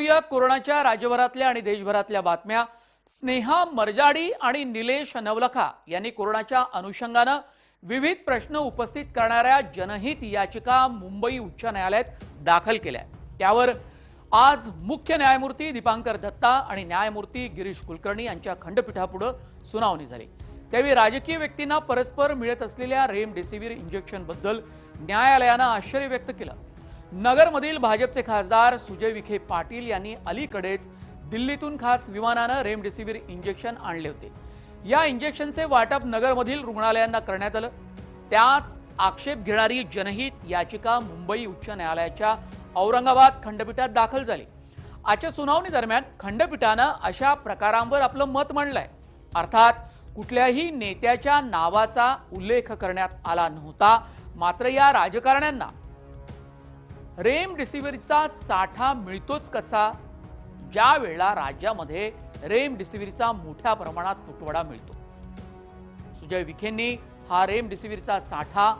या कोरोनाच्या राज्यभरातल्या आणि देशभरातल्या बातम्या। स्नेहा मरजाडी आणि निलेश नवलखा यांनी कोरोनाच्या अनुषंगाने विविध प्रश्न उपस्थित करणाऱ्या जनहित याचिका मुंबई उच्च न्यायालयात दाखल केल्या। त्यावर आज मुख्य न्यायमूर्ती दीपांकर दत्ता आणि न्यायमूर्ती गिरीश कुलकर्णी यांच्या खंडपीठापुढे सुनावणी झाली। त्यावेळी राजकीय व्यक्तींना परस्पर मिळत असलेल्या रेमडेसिवीर इंजेक्शन बद्दल न्यायालयाने आश्चर्य व्यक्त केलं। नगरमधील भाजपचे खासदार सुजय विखे पाटील यांनी अलीकडेच दिल्लीतून खास विमानाने रेमडेसिवीर इंजेक्शन आणले होते। या इंजेक्शनचे वाटप नगरमधील रुग्णालयांना करण्यात आलं। त्याच आक्षेप घेणारी जनहित याचिका मुंबई उच्च न्यायालयाच्या औरंगाबाद खंडपीठात दाखल झाली। आजच्या सुनावणी दरम्यान खंडपीठाने अशा प्रकारांवर आपलं मत मांडलंय। अर्थात कुठल्याही नेत्याच्या नावाचा उल्लेख करण्यात आला नव्हता, मात्र या राजकारण्यांना रेमडेसिवीरचा साठा मिळतोच कसा, ज्या वेळेला राज्यामध्ये रेमडेसिवीरचा मोठ्या प्रमाणात तुटवडा मिळतो। सुजय विखेंनी हा रेमडेसिवीरचा साठा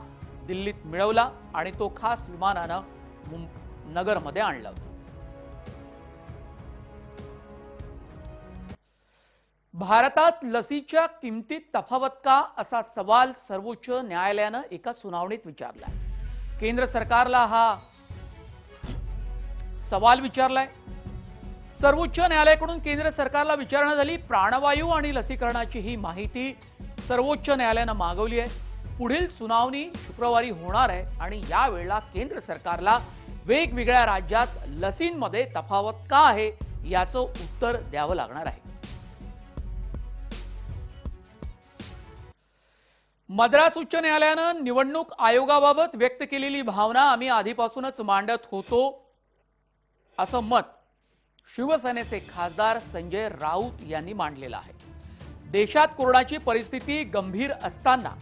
दिल्लीत मिळवला आणि तो खास विमानाने नगरमध्ये आणला। भारतात लसीच्या किमतीत तफावत का, असा सवाल सर्वोच्च न्यायालयाने एका सुनावणीत विचारला। केंद्र सरकारला हा सवाल विचारलाय। सर्वोच्च न्यायालयाकडून केंद्र सरकारला विचारणा झाली। प्राणवायू आणि लसीकरणाची ही माहिती सर्वोच्च न्यायालयाने मागवली आहे। पुढील सुनावणी शुक्रवारी होणार आहे आणि या वेळेला केंद्र सरकारला वेगवेगळ्या राज्यात लसींमध्ये तफावत का आहे याचं उत्तर द्यावं लागणार आहे। मद्रास उच्च न्यायालयाने निवडणूक आयोगाबाबत व्यक्त केलेली भावना आम्ही आधीपासूनच मांडत होतो, असं मत शिवसेनेचे खासदार संजय राऊत यांनी मांडलेलं आहे। देशात कोरोनाची परिस्थिती गंभीर असताना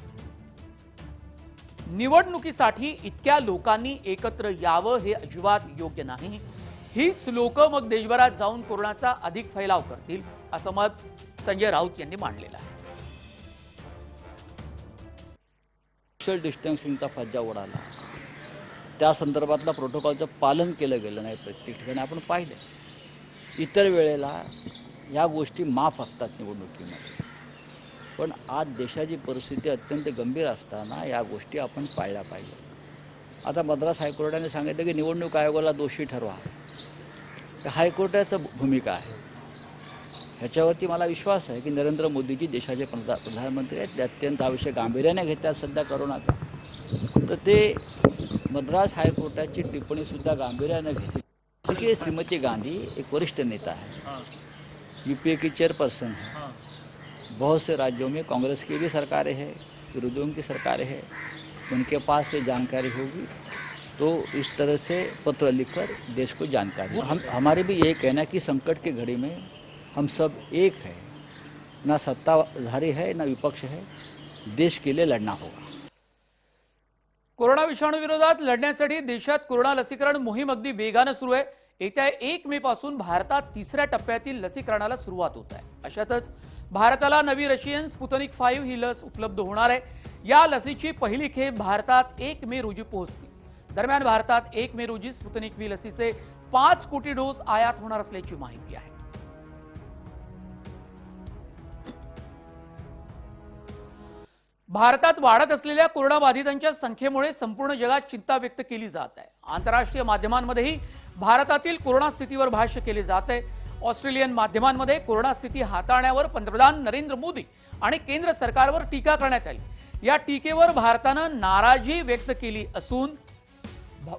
निवडणुकीसाठी इतक्या लोकांनी एकत्र यावं हे अजिबात योग्य नाही। हीच लोक मग देशभरात जाऊन कोरोनाचा अधिक फैलाव करतील, असं मत संजय राऊत यांनी मांडलेलं आहे। सोशल डिस्टन्सिंगचा फज्जा उडाला, त्या संदर्भातला प्रोटोकॉलचं पालन केलं गेलं नाही प्रत्येक ठिकाणी आपण पाहिलं। इतर वेळेला या गोष्टी माफ असतात निवडणुकीमध्ये, पण आज देशाची परिस्थिती अत्यंत गंभीर असताना या गोष्टी आपण पाळल्या पाहिजे। आता मद्रास हायकोर्टाने सांगितलं की निवडणूक आयोगाला दोषी ठरवा, तर हायकोर्टाचं भूमिका आहे। ह्याच्यावरती मला विश्वास आहे की नरेंद्र मोदीजी देशाचे प्रधानमंत्री आहेत, ते अत्यंत आवश्यक गांभीर्याने घेतात सध्या करोनाचा, तर ते मद्रास हायकोर्टाची टिप्पणी सुद्धा गांभीर्याने घेतली। देखिए श्रीमती गांधी एक वरिष्ठ नेता है, यूपीए की चेयरपर्सन है, बहुत से राज्यों में कांग्रेस की भी सरकारें हैं, विरोधियों की सरकारें हैं, उनके पास ये जानकारी होगी तो इस तरह से पत्र लिखकर देश को जानकारी। हमारे भी यही कहना है कि संकट की घड़ी में हम सब एक हैं, ना सत्ताधारी है ना विपक्ष है, देश के लिए लड़ना होगा। कोरोना विषाणू विरोधात लढण्यासाठी देशात कोरोना लसीकरण मोहीम अगदी वेगाने सुरू आहे। येत्या 1 मे पासून भारतात तिसऱ्या टप्प्यातील लसीकरणाला सुरुवात होत आहे। अशातच भारताला नवी रशियन स्पुतनिक 5 ही लस उपलब्ध होणार आहे। या लसीची पहिली खेप भारतात 1 मे रोजी पोहोचली। दरम्यान भारतात 1 मे रोजी स्पुतनिक V लसीचे 5 कोटी डोस आयात होणार असल्याची माहिती आहे। भारतात वाढत असलेल्या कोरोना बाधितांच्या संख्येमुळे संपूर्ण जगात चिंता व्यक्त केली जात आहे। आंतरराष्ट्रीय माध्यमांमध्येही भारतातील कोरोना स्थितीवर भाष्य केले जात आहे। ऑस्ट्रेलियन माध्यमांमध्ये कोरोना स्थिती हाताळण्यावर पंतप्रधान नरेंद्र मोदी आणि केंद्र सरकारवर टीका करण्यात आली। या टीकेवर भारताने नाराजी व्यक्त केली असून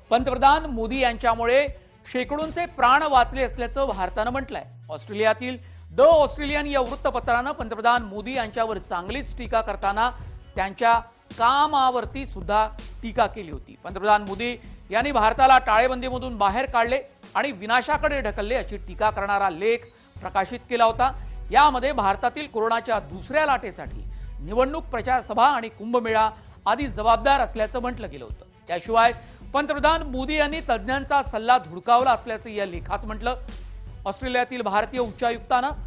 पंतप्रधान मोदी यांच्यामुळे शेकडोंचे प्राण वाचले असल्याचं भारताने म्हटलंय। ऑस्ट्रेलियातील द ऑस्ट्रेलियन या वृत्तपत्राने पंतप्रधान मोदी यांच्यावर चांगलीच टीका करताना त्यांच्या कामावरती सुद्धा टीका केली होती। पंतप्रधान मोदी यांनी भारताला टाळेबंदीमधून बाहेर काढले आणि विनाशाकडे ढकलले अशी टीका करणारा लेख प्रकाशित केला होता। यामध्ये भारतातील कोरोनाच्या दुसऱ्या लाटेसाठी निवडणूक प्रचार सभा आणि कुंभमेळा आदी जबाबदार असल्याचं म्हटलं गेलं होतं। त्याशिवाय पंतप्रधान मोदी यांनी तज्ञांचा सल्ला धुडकावला असल्याचं या लेखात म्हटलं। ऑस्ट्रेलियातील भारतीय उच्चायुक्तानं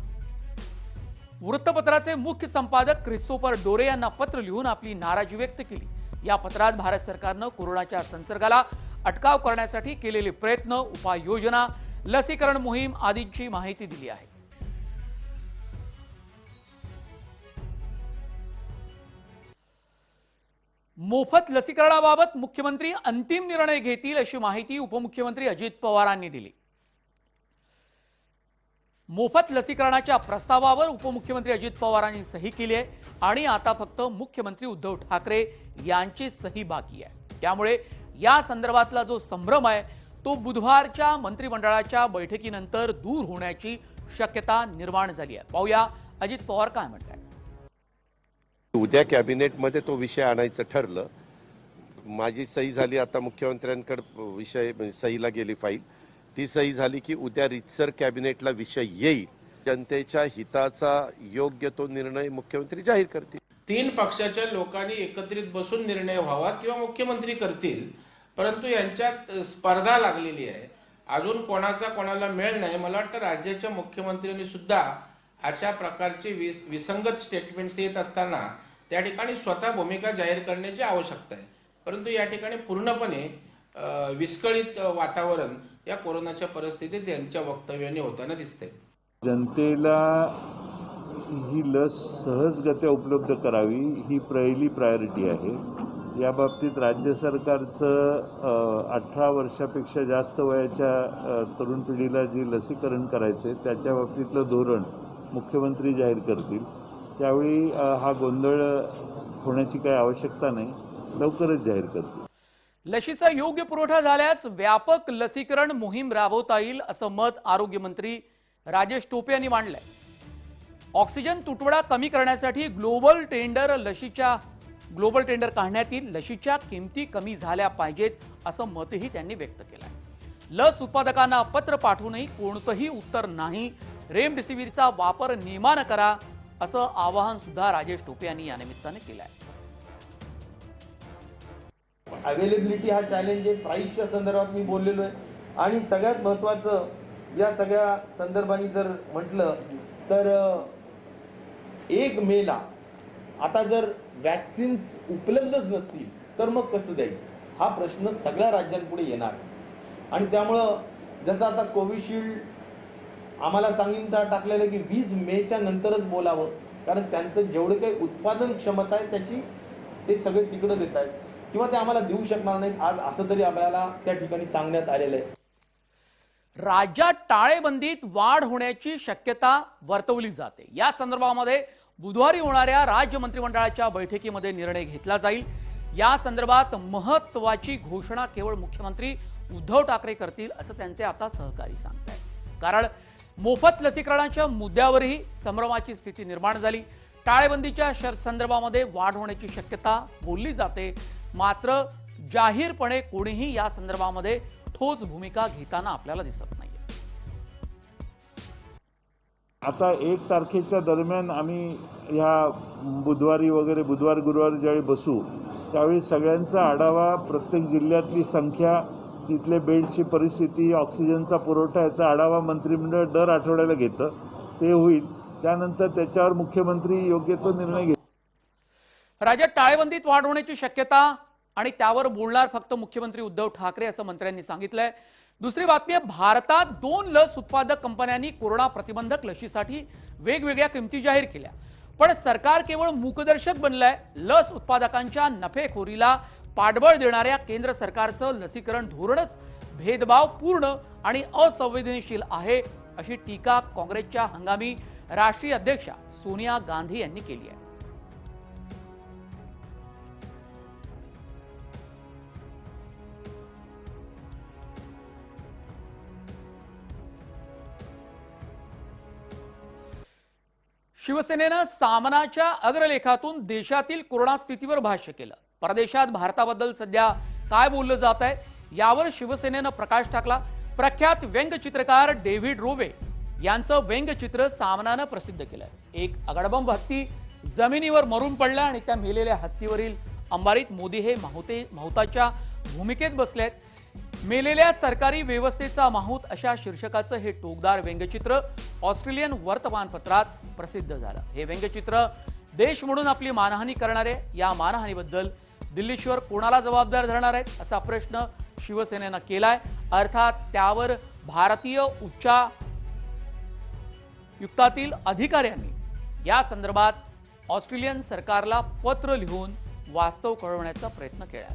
वृत्तपत्राचे मुख्य संपादक क्रिस्टोफर डोरे यांना पत्र लिहून आपली नाराजी व्यक्त केली। या पत्रात भारत सरकारने कोरोनाच्या संसर्गाला अटकाव करण्यासाठी केलेले प्रयत्न, उपाययोजना लसीकरण मोहीम आदींची माहिती दिली आहे. मोफत लसीकरणाबाबत मुख्यमंत्री अंतिम निर्णय घेतील अशी माहिती उपमुख्यमंत्री अजित पवारांनी दिली. मोफत लसीकरणाच्या प्रस्तावावर उपमुख्यमंत्री अजित पवारांनी सही केली आहे आणि आता फक्त मुख्यमंत्री उद्धव ठाकरे यांची सही बाकी आहे. त्यामुळे या संदर्भातला जो संभ्रम आहे तो बुधवारच्या मंत्रिमंडळाच्या बैठकीनंतर दूर होण्याची शक्यता निर्माण झाली आहे. पाहूया अजित पवार काय म्हणतात. उद्या कॅबिनेटमध्ये तो विषय आणायचं ठरलं. माझी सही झाली, आता मुख्यमंत्र्यांकडे विषय सहीला गेली फाईल, ती सही झाली की उद्या रितसर कॅबिनेटला विषय येईल. जनतेच्या हिताचा योग्य तो निर्णय मुख्यमंत्री जाहीर करतील. 3 पक्षाच्या लोकांनी एकत्रित बसून निर्णय व्हावा किंवा मुख्यमंत्री करतील, परंतु यांच्यात स्पर्धा लागलेली आहे. अजून कोणाचा कोणाला मेळ नाही. मला वाटतं राज्याच्या मुख्यमंत्र्यांनी सुद्धा अशा प्रकारचे विसंगत स्टेटमेंट्स येत असताना त्या ठिकाणी स्वतः भूमिका जाहीर करण्याची आवश्यकता आहे. परंतु या ठिकाणी पूर्णपणे विस्कळीत वातावरण या कोरोनाच्या परिस्थितीत यांच्या वक्तव्याने होताना दिसते. जनतेला ही लस सहजगत्या उपलब्ध करावी ही पहिली प्रायोरिटी आहे. या बाबतीत राज्य सरकारचं 18 वर्षापेक्षा जास्त वयाच्या तरुण पिढीला जी लसीकरण करायचे त्याच्या बाबतीतलं धोरण मुख्यमंत्री जाहीर करतील. त्यावेळी हा गोंधळ होण्याची काही आवश्यकता नाही, लवकरच जाहीर करतील. लशीचा योग्य पुरवठा झाल्यास व्यापक लसीकरण मोहीम राबवता येईल असं मत आरोग्यमंत्री राजेश टोपे यांनी मांडलंय. ऑक्सिजन तुटवडा कमी करण्यासाठी ग्लोबल टेंडर काढण्यात येईल. लशीच्या किमती कमी झाल्या पाहिजेत असं मतही त्यांनी व्यक्त केलंय. लस उत्पादकांना पत्र पाठवूनही कोणतंही उत्तर नाही. रेमडेसिवीरचा वापर नियमानं करा असं आवाहन सुद्धा राजेश टोपे यांनी या निमित्ताने केलंय. अवेलेबिलिटी हा चॅलेंज आहे. प्राईसच्या संदर्भात मी बोललेलो आहे. आणि सगळ्यात महत्त्वाचं या सगळ्या संदर्भाने जर म्हटलं तर 1 मेला आता जर वॅक्सिन्स उपलब्धच नसतील तर मग कसं द्यायचं हा प्रश्न सगळ्या राज्यांपुढे येणार. आणि त्यामुळं जसं आता कोविशिल्ड आम्हाला सांगितलं टाकलेलं की 20 मेच्या नंतरच बोलावं, कारण त्यांचं जेवढं काही उत्पादन क्षमता आहे त्याची ते सगळे तिकडं देत आहेत किंवा ते आम्हाला देऊ शकणार नाहीत आज, असं तरी आपल्याला त्या ठिकाणी सांगण्यात आलेलं आहे. राज्यात टाळेबंदीत वाढ होण्याची शक्यता वर्तवली जाते. या संदर्भामध्ये बुधवारी होणाऱ्या राज्य मंत्रिमंडळाच्या बैठकीमध्ये निर्णय घेतला जाईल. या संदर्भात महत्त्वाची घोषणा केवळ मुख्यमंत्री उद्धव ठाकरे करतील असं त्यांचे आता सहकारी सांगतायत. कारण मोफत लसीकरणाच्या मुद्द्यावरही संभ्रमाची स्थिती निर्माण झाली. टाळेबंदीच्या संदर्भामध्ये वाढ होण्याची शक्यता बोलली जाते, मात्र जाहीरपणे कोणीही या संदर्भामध्ये ठोस भूमिका घेताना आपल्याला दिसत नाही. आता 1 तारखेच्या दरम्यान आम्ही ह्या बुधवारी गुरुवारी ज्यावेळी बसू त्यावेळी सगळ्यांचा आढावा, प्रत्येक जिल्ह्यातली संख्या, तिथले बेड्सची परिस्थिती, ऑक्सिजनचा पुरवठा याचा आढावा मंत्रिमंडळ दर आठवड्याला घेतं. ते होईल. त्यानंतर त्याच्यावर मुख्यमंत्री योग्य तो निर्णय घेतील. राज्यात टाळेबंदीत वाढ होण्याची शक्यता आणि त्यावर बोलणार फक्त मुख्यमंत्री उद्धव ठाकरे असं मंत्र्यांनी सांगितलंय. दुसरी बातमी आहे, भारतात 2 लस उत्पादक कंपन्यांनी कोरोना प्रतिबंधक लशीसाठी वेगवेगळ्या किमती जाहीर केल्या. पण सरकार केवळ मूकदर्शक बनलंय. लस उत्पादकांच्या नफेखोरीला पाठबळ देणाऱ्या केंद्र सरकारचं लसीकरण धोरणच भेदभावपूर्ण आणि असंवेदनशील आहे अशी टीका काँग्रेसच्या हंगामी राष्ट्रीय अध्यक्षा सोनिया गांधी यांनी केली आहे. शिवसेनेनं सामनाच्या अग्रलेखातून देशातील कोरोना स्थितीवर भाष्य केलं. परदेशात भारताबद्दल सध्या काय बोललं जात आहे यावर शिवसेनेनं प्रकाश टाकला. प्रख्यात व्यंगचित्रकार डेव्हिड रोवे यांचं व्यंगचित्र सामनानं प्रसिद्ध केलंय. एक अगडबंब हत्ती जमिनीवर मरून पडला आणि त्या मेलेल्या हत्तीवरील अंबारीत मोदी हे माहुताच्या भूमिकेत बसलेत. मेलेल्या सरकारी व्यवस्थेचा माहूत अशा शीर्षकाचं हे टोकदार व्यंगचित्र ऑस्ट्रेलियन वर्तमानपत्रात प्रसिद्ध झालं. हे व्यंगचित्र देश म्हणून आपली मानहानी करणारे, या मानहानीबद्दल दिल्लीश्वर कोणाला जबाबदार धरणार आहेत असा प्रश्न शिवसेनेनं केलाय। अर्थात त्यावर भारतीय उच्चायुक्तातील अधिकाऱ्यांनी या संदर्भात ऑस्ट्रेलियन सरकारला पत्र लिहून वास्तव कळवण्याचा प्रयत्न केला।